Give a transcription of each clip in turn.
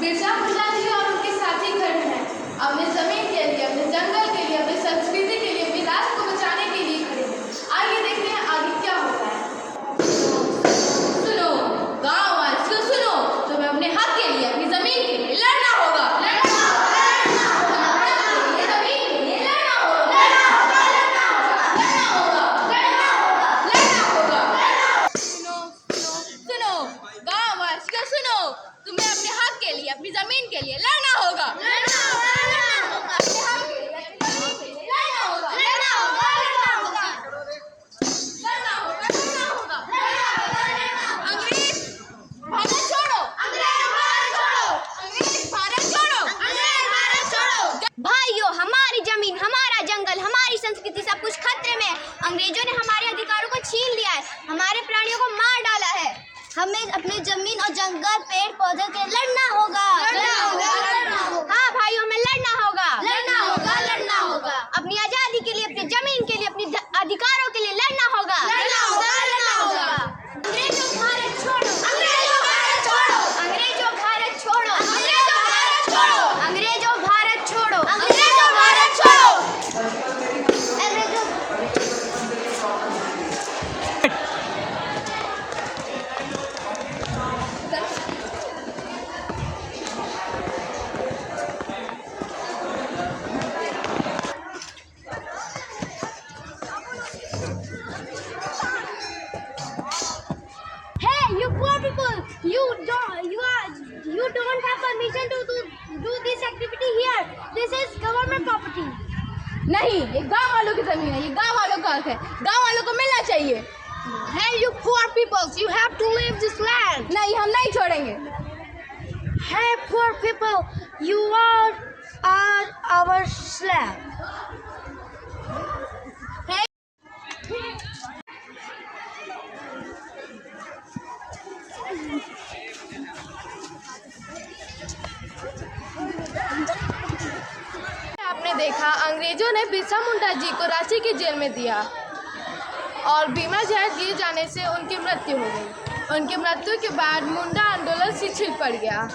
बिरसा मुंडा जी और उनके साथी खड़े हैं अपने जमीन के लिए, अपने जंगल के लिए, अपनी संस्कृति के लिए, अपनी राष्ट्र को बचाने के लिए खड़े हैं। आइए देखते हैं आगे क्या होता है। सुनो गाँव वासियों, सुनो, तुम्हें अपने हक के लिए, अपनी जमीन के लिए लड़ना होगा। तुम्हें अपने हक के लिए, अपनी जमीन के लिए लड़ना होगा। अंग्रेज भारत छोड़ो, अंग्रेज भारत छोड़ो। भाइयों, हमारी जमीन, हमारा जंगल, हमारी संस्कृति सब कुछ खतरे में है। अंग्रेजों ने हमारे अधिकारों को छीन लिया है, हमारे प्राणियों को मार डाला है। हमें अपने जमीन और जंगल, पेड़ पौधों के लड़ना होगा। हाँ भाइयों, हमें लड़ना होगा। अपनी आजादी के लिए, अपनी जमीन के लिए, अपने अधिकारों के लिए लड़ना होगा। अंग्रेजों भारत छोड़ो, अंग्रेजों भारत छोड़ो, अंग्रेजों भारत छोड़ो, अंग्रेजों भारत छोड़ो, अंग्रेजों भारत छोड़ो। You poor people, you don't have permission to do this activity here. This is government property. नहीं, ये गांव वालों की जमीन है, ये गांव वालों का हक है, गांव वालों को मिलना चाहिए। Hey, you poor people, you have to leave this land. नहीं, हम नहीं छोड़ेंगे। Hey, poor people, you are our slave. आपने देखा, अंग्रेजों ने बिरसा मुंडा जी को रांची की जेल में दिया और बीमा जहर दिए जाने से उनकी मृत्यु हो गई। उनकी मृत्यु के बाद मुंडा आंदोलन शिथिल पड़ गया।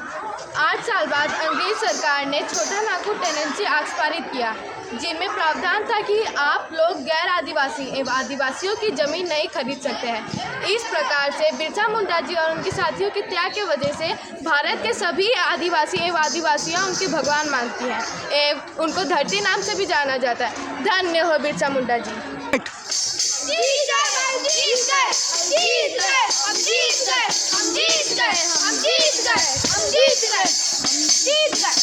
8 साल बाद अंग्रेज सरकार ने छोटा नागपुर टेनेंसी एक्ट पारित किया, जिनमें प्रावधान था कि आप लोग गैर आदिवासी एवं आदिवासियों की ज़मीन नहीं खरीद सकते हैं। इस प्रकार से बिरसा मुंडा जी और उनके साथियों के त्याग की वजह से भारत के सभी आदिवासी एवं आदिवासियाँ उनके भगवान मानती हैं एवं उनको धरती नाम से भी जाना जाता है। धन्य हो बिरसा मुंडा जी। हम जीत गए।